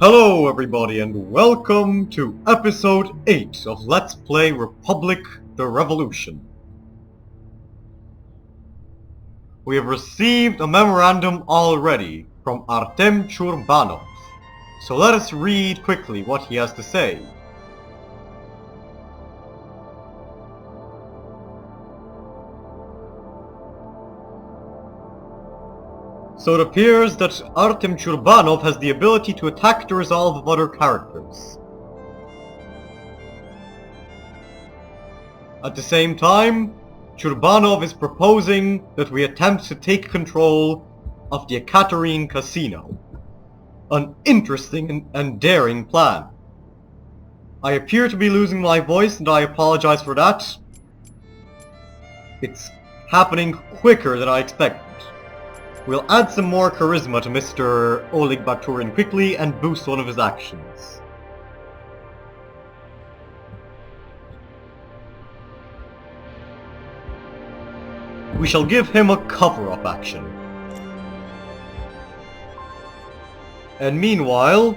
Hello everybody and welcome to episode 8 of Let's Play Republic the Revolution. We have received a memorandum already from Artem Churbanov, so let us read quickly what he has to say. So it appears that Artem Churbanov has the ability to attack the resolve of other characters. At the same time, Churbanov is proposing that we attempt to take control of the Ekaterine Casino. An interesting and daring plan. I appear to be losing my voice and I apologize for that. It's happening quicker than I expected. We'll add some more charisma to Mr. Oleg Baturin quickly and boost one of his actions. We shall give him a cover-up action. And meanwhile,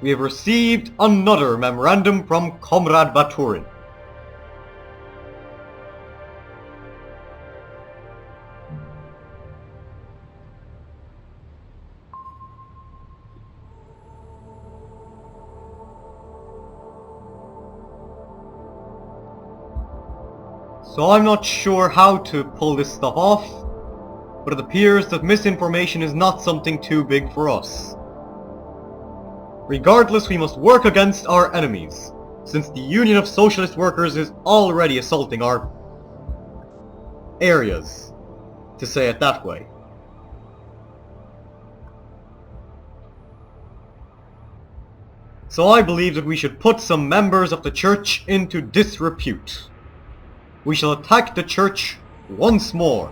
we have received another memorandum from Comrade Baturin. So I'm not sure how to pull this stuff off, but it appears that misinformation is not something too big for us. Regardless, we must work against our enemies, since the Union of Socialist Workers is already assaulting our areas, to say it that way. So I believe that we should put some members of the church into disrepute. We shall attack the church once more,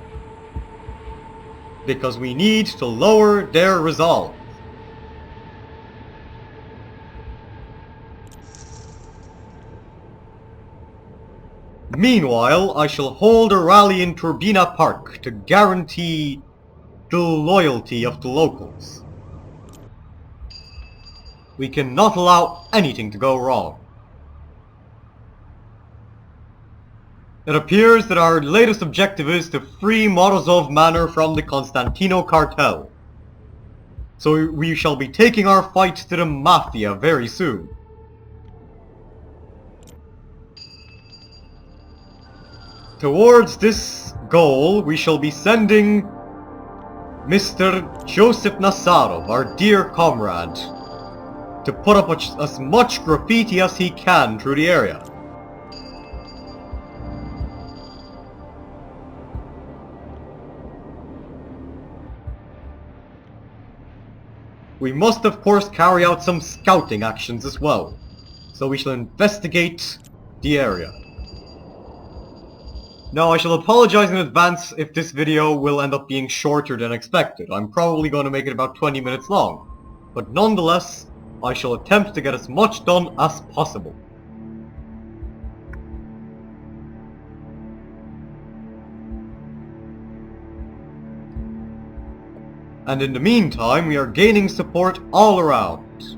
because we need to lower their resolve. Meanwhile, I shall hold a rally in Turbina Park to guarantee the loyalty of the locals. We cannot allow anything to go wrong. It appears that our latest objective is to free Morozov Manor from the Constantino cartel. So we shall be taking our fight to the Mafia very soon. Towards this goal, we shall be sending Mr. Joseph Nazarov, our dear comrade, to put up as much graffiti as he can through the area. We must of course carry out some scouting actions as well, so we shall investigate the area. Now I shall apologize in advance if this video will end up being shorter than expected. I'm probably going to make it about 20 minutes long, but nonetheless, I shall attempt to get as much done as possible. And in the meantime, we are gaining support all around.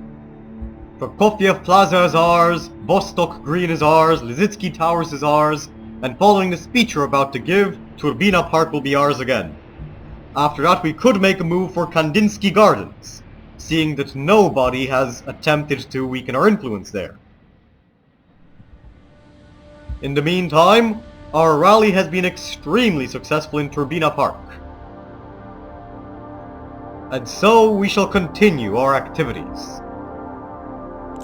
Prokofiev Plaza is ours, Vostok Green is ours, Lizitsky Towers is ours, and following the speech we're about to give, Turbina Park will be ours again. After that, we could make a move for Kandinsky Gardens, seeing that nobody has attempted to weaken our influence there. In the meantime, our rally has been extremely successful in Turbina Park. And so we shall continue our activities.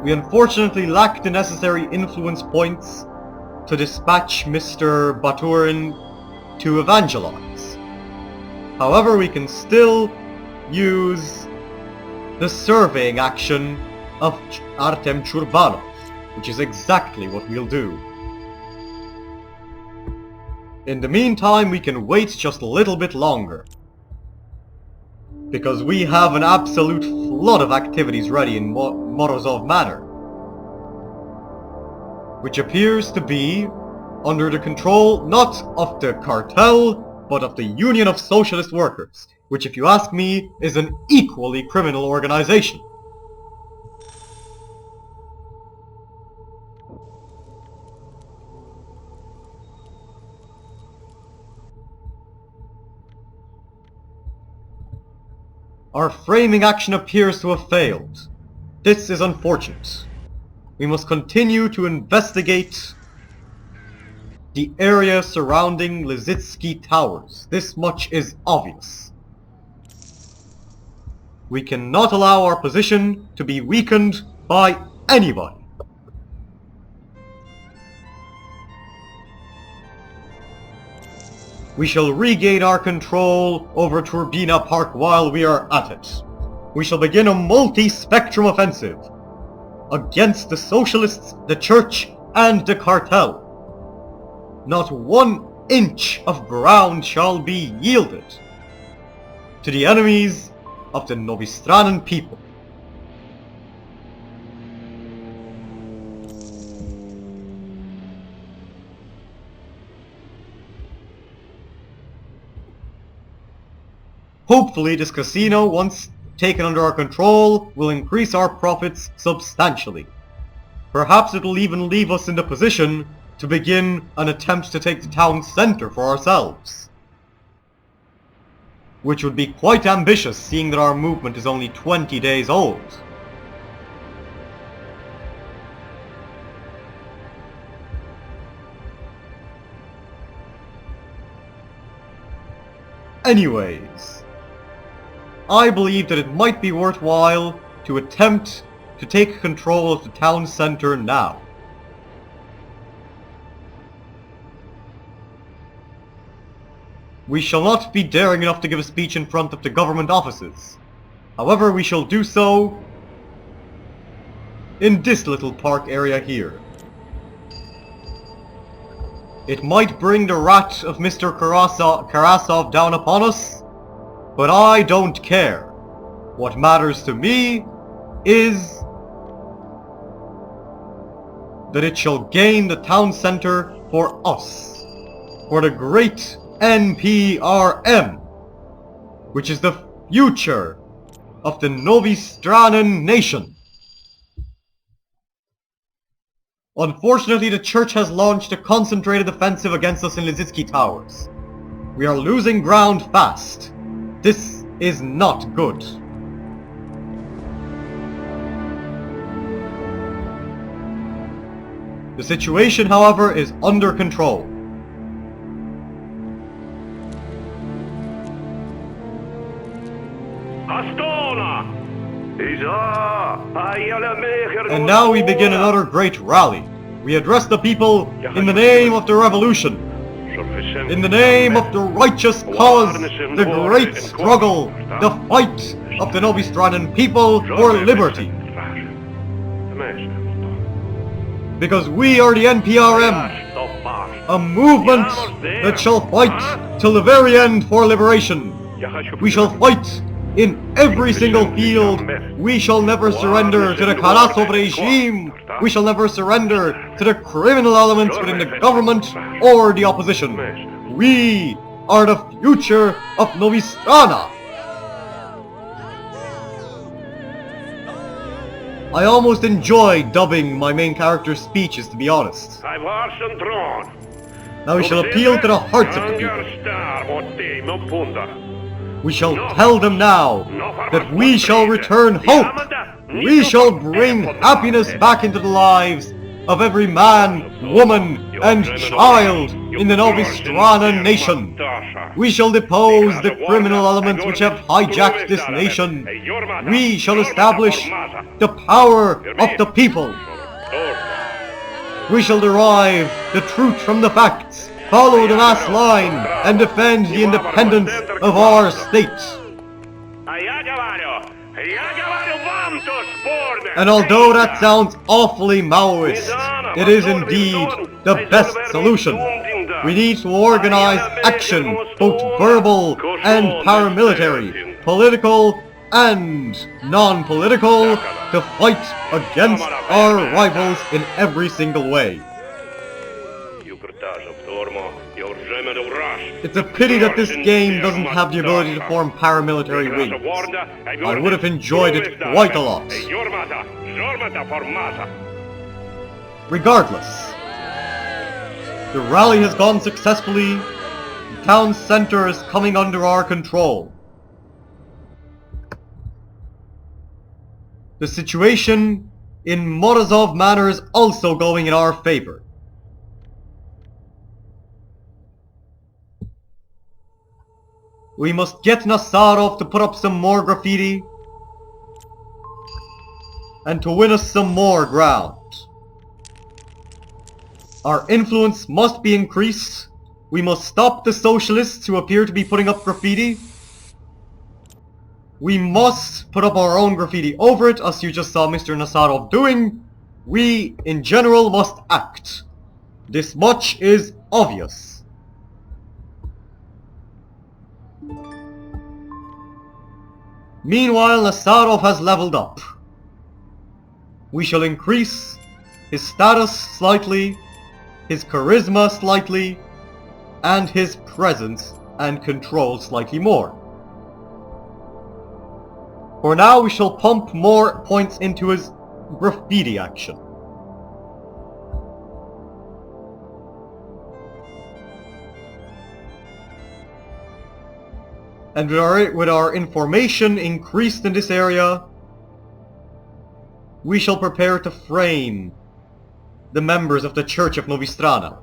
We unfortunately lack the necessary influence points to dispatch Mr. Baturin to evangelize. However, we can still use the surveying action of Artem Churbanov, which is exactly what we'll do. In the meantime, we can wait just a little bit longer, because we have an absolute flood of activities ready in Morozov Manor, which appears to be under the control not of the cartel, but of the Union of Socialist Workers, which if you ask me is an equally criminal organization. Our framing action appears to have failed. This is unfortunate. We must continue to investigate the area surrounding Lizitsky Towers. This much is obvious. We cannot allow our position to be weakened by anybody. We shall regain our control over Turbina Park while we are at it. We shall begin a multi-spectrum offensive against the socialists, the church, and the cartel. Not 1 inch of ground shall be yielded to the enemies of the Novistranen people. Hopefully this casino, once taken under our control, will increase our profits substantially. Perhaps it will even leave us in the position to begin an attempt to take the town centre for ourselves. Which would be quite ambitious, seeing that our movement is only 20 days old. Anyways, I believe that it might be worthwhile to attempt to take control of the town centre now. We shall not be daring enough to give a speech in front of the government offices. However, we shall do so in this little park area here. It might bring the wrath of Mr. Karasov down upon us, but I don't care. What matters to me is that it shall gain the town centre for us, for the great NPRM, which is the future of the Novistranen nation. Unfortunately, the church has launched a concentrated offensive against us in Lizitsky Towers. We are losing ground fast. This is not good. The situation, however, is under control. And now we begin another great rally. We address the people in the name of the revolution, in the name of the righteous cause, the great struggle, the fight of the Novistranen people for liberty. Because we are the NPRM, a movement that shall fight till the very end for liberation. We shall fight in every single field. We shall never surrender to the Karasov regime. We shall never surrender to the criminal elements within the government or the opposition. We are the future of Novistrana. I almost enjoy dubbing my main character's speeches, to be honest. Now we shall appeal to the hearts of the people. We shall tell them now that we shall return hope. We shall bring happiness back into the lives of every man, woman, and child in the Novistranen nation. We shall depose the criminal elements which have hijacked this nation. We shall establish the power of the people. We shall derive the truth from the facts, follow the mass line, and defend the independence of our state. And although that sounds awfully Maoist, it is indeed the best solution. We need to organize action, both verbal and paramilitary, political and non-political, to fight against our rivals in every single way. It's a pity that this game doesn't have the ability to form paramilitary wings. I would have enjoyed it quite a lot. Regardless, the rally has gone successfully. The town center is coming under our control. The situation in Morozov Manor is also going in our favor. We must get Nazarov to put up some more graffiti and to win us some more ground. Our influence must be increased. We must stop the socialists who appear to be putting up graffiti. We must put up our own graffiti over it, as you just saw Mr. Nazarov doing. We, in general, must act. This much is obvious. Meanwhile, Nazarov has leveled up. We shall increase his status slightly, his charisma slightly, and his presence and control slightly more. For now, we shall pump more points into his graffiti action. And with our information increased in this area, we shall prepare to frame the members of the Church of Novi Strana.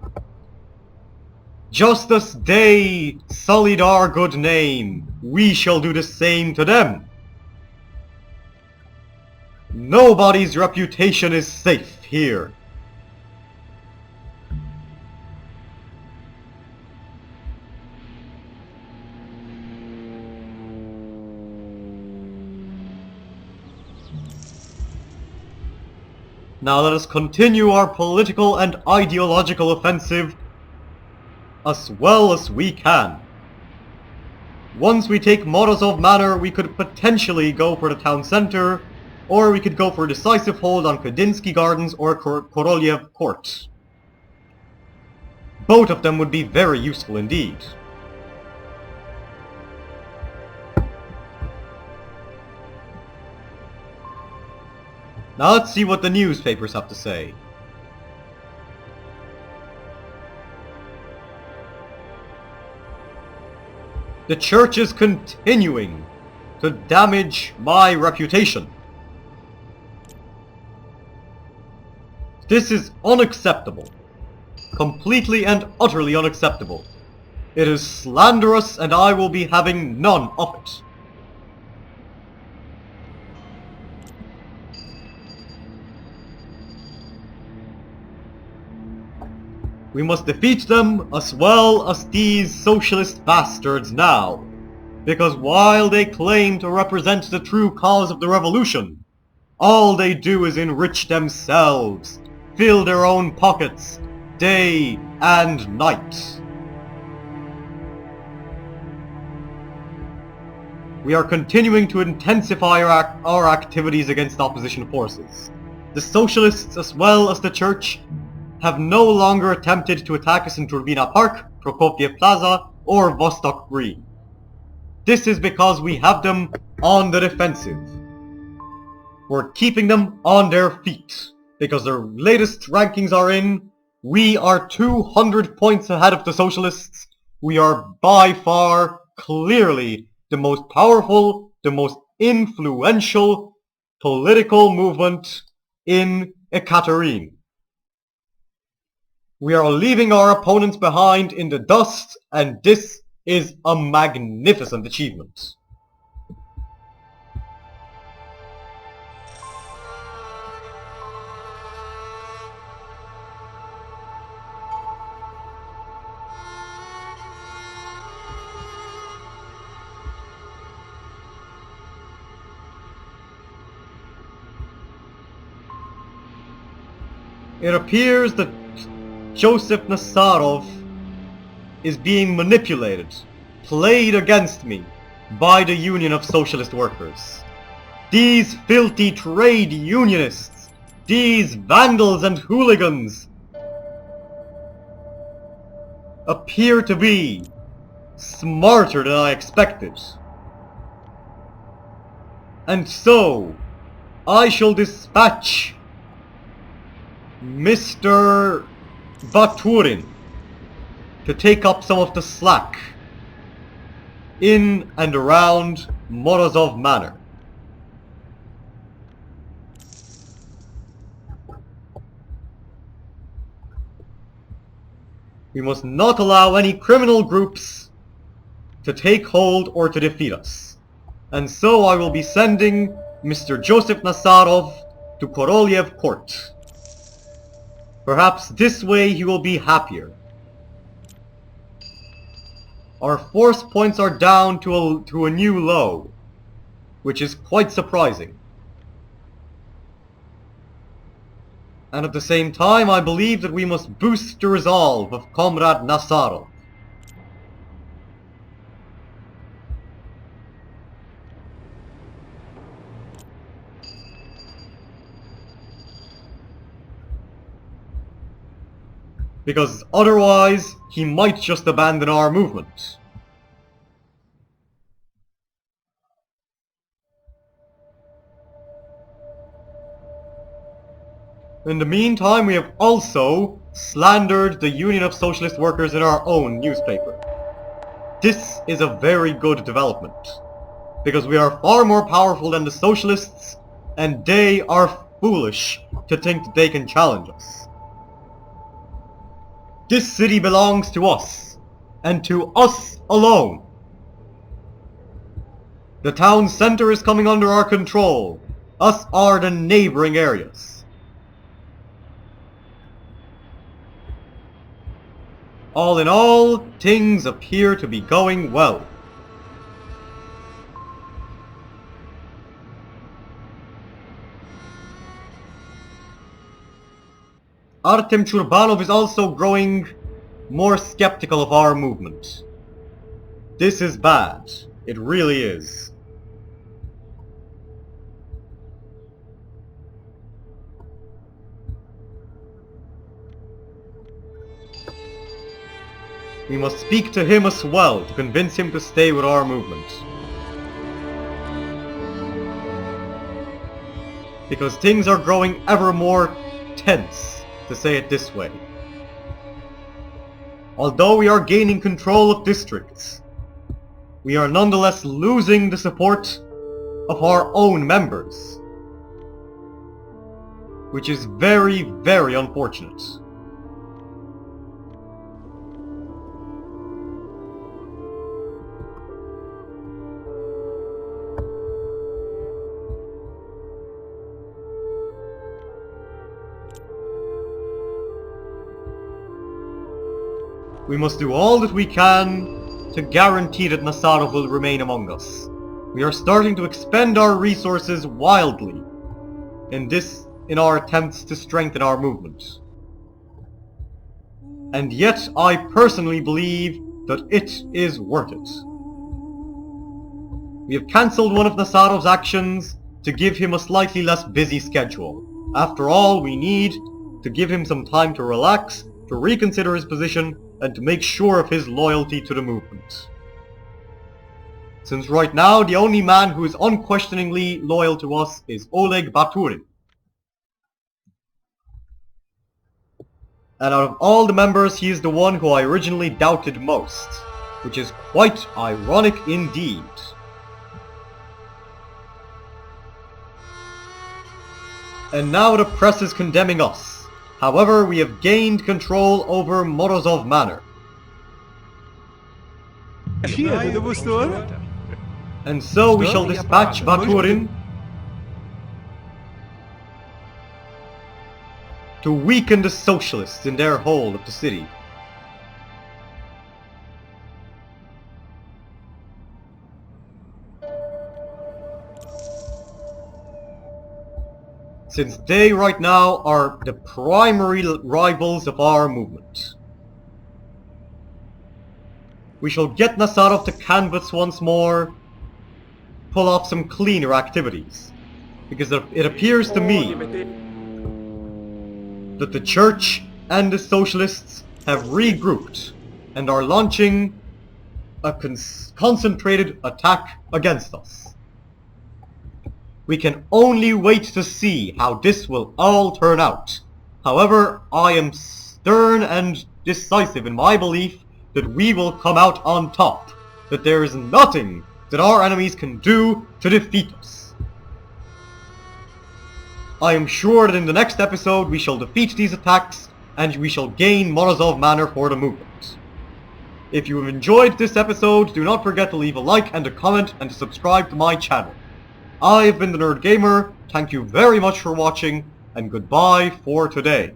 Just as they sullied our good name, we shall do the same to them. Nobody's reputation is safe here. Now let us continue our political and ideological offensive as well as we can. Once we take Morozov Manor, we could potentially go for the town center, or we could go for a decisive hold on Kadinsky Gardens or Korolyev Court. Both of them would be very useful indeed. Now let's see what the newspapers have to say. The church is continuing to damage my reputation. This is unacceptable. Completely and utterly unacceptable. It is slanderous and I will be having none of it. We must defeat them as well as these socialist bastards now, because while they claim to represent the true cause of the revolution, all they do is enrich themselves, fill their own pockets, day and night. We are continuing to intensify our activities against opposition forces. The socialists as well as the church have no longer attempted to attack us in Turbina Park, Prokofiev Plaza, or Vostok Green. This is because we have them on the defensive. We're keeping them on their feet, because their latest rankings are in. We are 200 points ahead of the socialists. We are by far, clearly, the most powerful, the most influential political movement in Ekaterin. We are leaving our opponents behind in the dust, and this is a magnificent achievement. It appears that Joseph Nazarov is being manipulated, played against me, by the Union of Socialist Workers. These filthy trade unionists, these vandals and hooligans, appear to be smarter than I expected. And so, I shall dispatch Mr. Baturin to take up some of the slack in and around Morozov Manor. We must not allow any criminal groups to take hold or to defeat us. And so I will be sending Mr. Joseph Nazarov to Korolyev Court. Perhaps this way he will be happier. Our force points are down to a new low, which is quite surprising. And at the same time, I believe that we must boost the resolve of Comrade Nazarov. Because otherwise, he might just abandon our movement. In the meantime, we have also slandered the Union of Socialist Workers in our own newspaper. This is a very good development, because we are far more powerful than the Socialists, and they are foolish to think that they can challenge us. This city belongs to us, and to us alone. The town center is coming under our control. Us are the neighboring areas. All in all, things appear to be going well. Artem Churbanov is also growing more skeptical of our movement. This is bad. It really is. We must speak to him as well to convince him to stay with our movement. Because things are growing ever more tense, to say it this way. Although we are gaining control of districts, we are nonetheless losing the support of our own members, which is very, very unfortunate. We must do all that we can to guarantee that Nazarov will remain among us. We are starting to expend our resources wildly in our attempts to strengthen our movement. And yet I personally believe that it is worth it. We have cancelled one of Nazarov's actions to give him a slightly less busy schedule. After all, we need to give him some time to relax, to reconsider his position, and to make sure of his loyalty to the movement. Since right now the only man who is unquestioningly loyal to us is Oleg Baturin. And out of all the members, he is the one who I originally doubted most, which is quite ironic indeed. And now the press is condemning us. However, we have gained control over Morozov Manor. And so we shall dispatch Baturin to weaken the socialists in their hold of the city. Since they right now are the primary rivals of our movement. We shall get Nazarov to canvass once more, pull off some cleaner activities, because it appears to me that the church and the socialists have regrouped and are launching a concentrated attack against us. We can only wait to see how this will all turn out. However, I am stern and decisive in my belief that we will come out on top, that there is nothing that our enemies can do to defeat us. I am sure that in the next episode we shall defeat these attacks and we shall gain Morozov Manor for the movement. If you have enjoyed this episode, do not forget to leave a like and a comment and to subscribe to my channel. I have been the Nerd Gamer, thank you very much for watching, and goodbye for today.